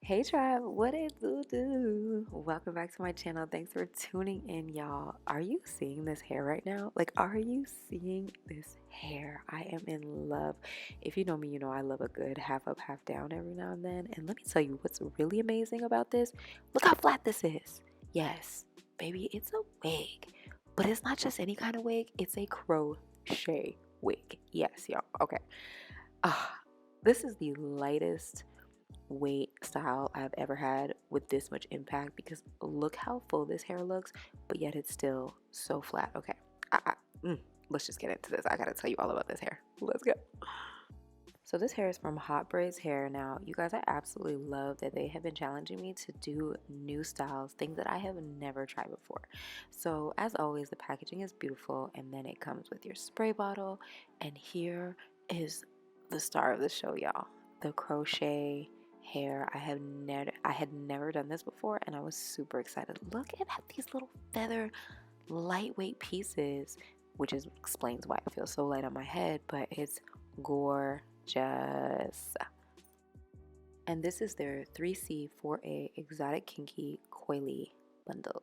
Hey tribe, what it do? Welcome back to my channel. Thanks for tuning in, y'all. Are you seeing this hair right now? Like, are you seeing this hair? I am in love. If you know me, you know I love a good half up, half down every now and then. And let me tell you what's really amazing about this. Look how flat this is. Yes, baby, it's a wig. But it's not just any kind of wig, it's a crochet wig. Yes, y'all. Okay. This is the lightest weight style I've ever had with this much impact because look how full this hair looks, but yet it's still so flat. Okay, I, I, let's just get into this. I gotta tell you all about this hair. Let's go. So this hair is from HOTBRAIDS hair. Now, you guys, I absolutely love that they have been challenging me to do new styles, things that I have never tried before. So as always, the packaging is beautiful, and then it comes with your spray bottle, and here is the star of the show, y'all. The crochet hair. I had never done this before, and I was super excited. Look at these little feather lightweight pieces, which explains why it feels so light on my head, but it's gorgeous. And this is their 3C 4A exotic kinky coily bundles.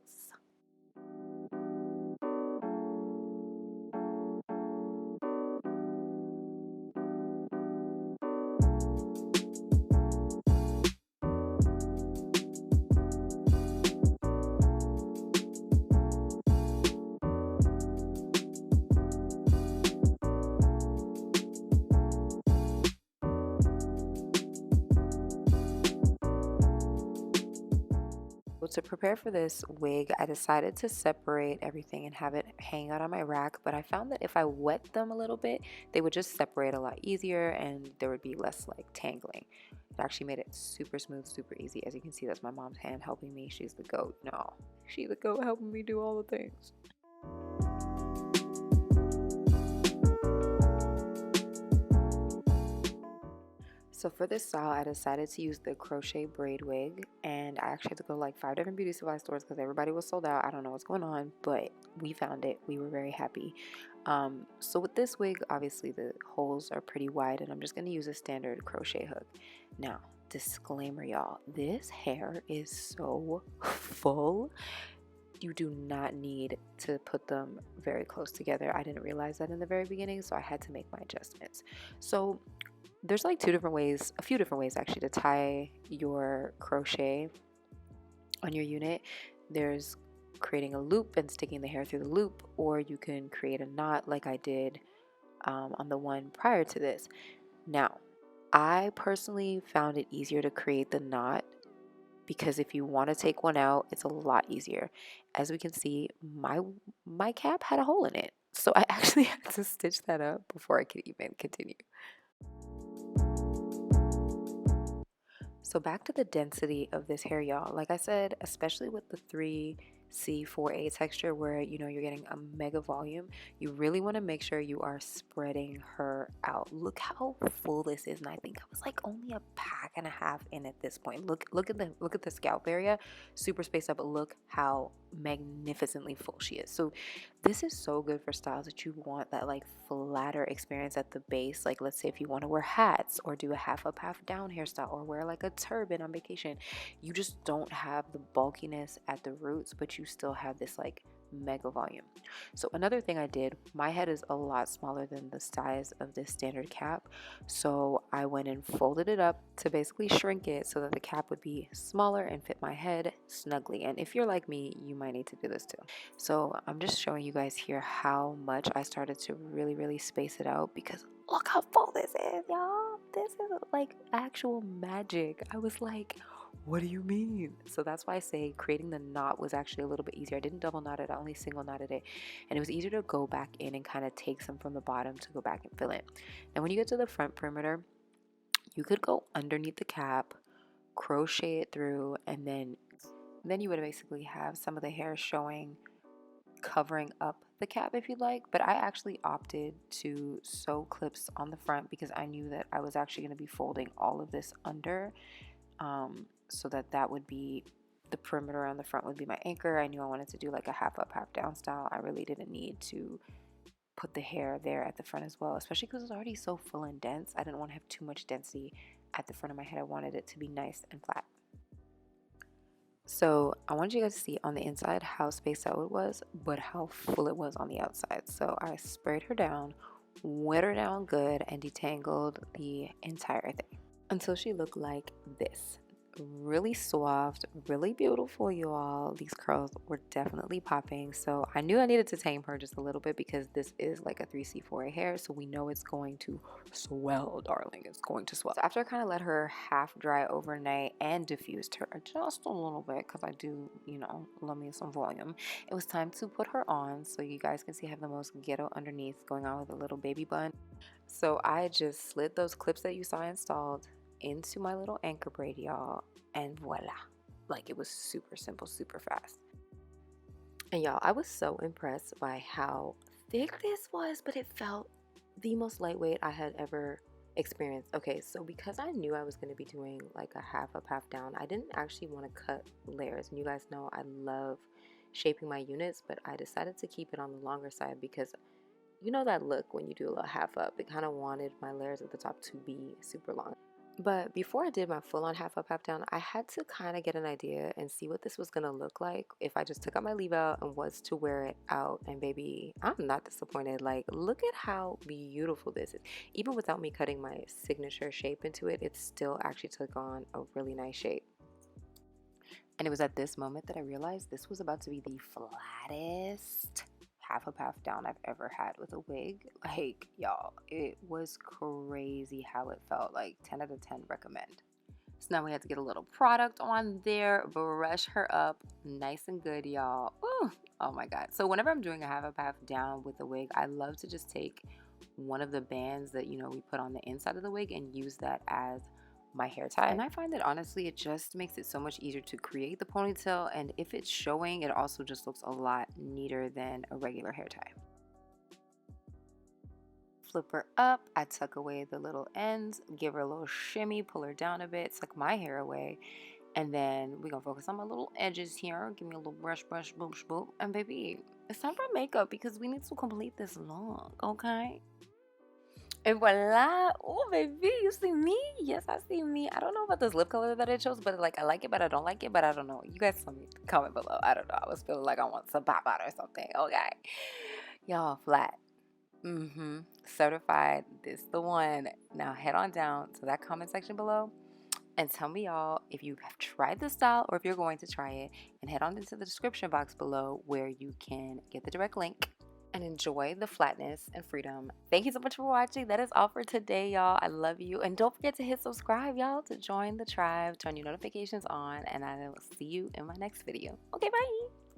To prepare for this wig, I decided to separate everything and have it hang out on my rack, but I found that if I wet them a little bit, they would just separate a lot easier and there would be less like tangling. It actually made it super smooth, super easy. As you can see, that's my mom's hand helping me. She's the goat. No, she's the goat helping me do all the things. So for this style, I decided to use the crochet braid wig, and I actually had to go to like 5 different beauty supply stores because everybody was sold out. I don't know what's going on, but we found it. We were very happy. So with this wig, obviously the holes are pretty wide, and I'm just going to use a standard crochet hook. Now, disclaimer, y'all, this hair is so full. You do not need to put them very close together. I didn't realize that in the very beginning, so I had to make my adjustments. So there's like a few different ways actually to tie your crochet on your unit. There's creating a loop and sticking the hair through the loop, or you can create a knot like I did on the one prior to this. Now, I personally found it easier to create the knot because if you want to take one out, it's a lot easier. As we can see, my cap had a hole in it, so I actually had to stitch that up before I could even continue. So back to the density of this hair, y'all. Like I said, especially with the 3C4A texture where you're getting a mega volume, you really want to make sure you are spreading her out. Look how full this is, and I think I was like only a pack and a half in at this point. Look at the scalp area, super spaced out, but look how magnificently full she is. So this is so good for styles that you want that like flatter experience at the base. Like let's say if you want to wear hats or do a half up, half down hairstyle or wear like a turban on vacation, you just don't have the bulkiness at the roots, but you still have this like mega volume. So another thing I did, my head is a lot smaller than the size of this standard cap, so I went and folded it up to basically shrink it so that the cap would be smaller and fit my head snugly. And if you're like me, you might need to do this too. So I'm just showing you guys here how much I started to really space it out because look how full this is, y'all. This is like actual magic. I was like, what do you mean? So that's why I say creating the knot was actually a little bit easier. I didn't double knot it, I only single knotted it, and it was easier to go back in and kind of take some from the bottom to go back and fill it. And when you get to the front perimeter, you could go underneath the cap, crochet it through, and then you would basically have some of the hair showing, covering up the cap if you'd like. But I actually opted to sew clips on the front because I knew that I was actually going to be folding all of this under, so that would be the perimeter on the front would be my anchor. I knew I wanted to do like a half up, half down style. I really didn't need to put the hair there at the front as well, especially because it's already so full and dense. I didn't want to have too much density at the front of my head. I wanted it to be nice and flat. So I wanted you guys to see on the inside how spaced out it was, but how full it was on the outside. So I sprayed her down, wet her down good, and detangled the entire thing until she looked like this. Really soft, really beautiful, you all. These curls were definitely popping. So I knew I needed to tame her just a little bit because this is like a 3C4A hair. So we know it's going to swell, darling. It's going to swell. So after I kind of let her half dry overnight and diffused her just a little bit because I do, you know, love me some volume, it was time to put her on. So you guys can see I have the most ghetto underneath going on with a little baby bun. So I just slid those clips that you saw installed into my little anchor braid, y'all, and voila. Like, it was super simple, super fast. And y'all, I was so impressed by how thick this was, but it felt the most lightweight I had ever experienced. Okay, so because I knew I was going to be doing like a half up, half down, I didn't actually want to cut layers. And you guys know I love shaping my units, but I decided to keep it on the longer side because you know that look when you do a little half up. It kind of wanted my layers at the top to be super long. But before I did my full-on half up, half down, I had to kind of get an idea and see what this was going to look like if I just took out my leave out and was to wear it out. And baby, I'm not disappointed. Like, look at how beautiful this is. Even without me cutting my signature shape into it, it still actually took on a really nice shape. And it was at this moment that I realized this was about to be the flattest half up, half down I've ever had with a wig. Like, y'all, it was crazy how it felt. Like 10 out of 10 recommend. So now we have to get a little product on there, brush her up nice and good, y'all. Ooh, oh my god. So whenever I'm doing a half up, half down with a wig, I love to just take one of the bands that, you know, we put on the inside of the wig and use that as my hair tie. And I find that honestly it just makes it so much easier to create the ponytail, and if it's showing, it also just looks a lot neater than a regular hair tie. Flip her up, I tuck away the little ends, give her a little shimmy, pull her down a bit, tuck my hair away, and then we're gonna focus on my little edges here. Give me a little brush, brush, boop, boop, and baby, it's time for makeup because we need to complete this look, okay? And voila! Oh, baby, you see me? Yes, I see me. I don't know about this lip color that I chose, but like I like it, but I don't like it, but I don't know. You guys tell me, comment below. I don't know. I was feeling like I want some pop out or something. Okay, y'all, flat. Certified. This the one. Now head on down to that comment section below and tell me, y'all, if you have tried this style or if you're going to try it, and head on into the description box below where you can get the direct link and enjoy the flatness and freedom. Thank you so much for watching. That is all for today, y'all. I love you. And don't forget to hit subscribe, y'all, to join the tribe, turn your notifications on, and I will see you in my next video. Okay, bye.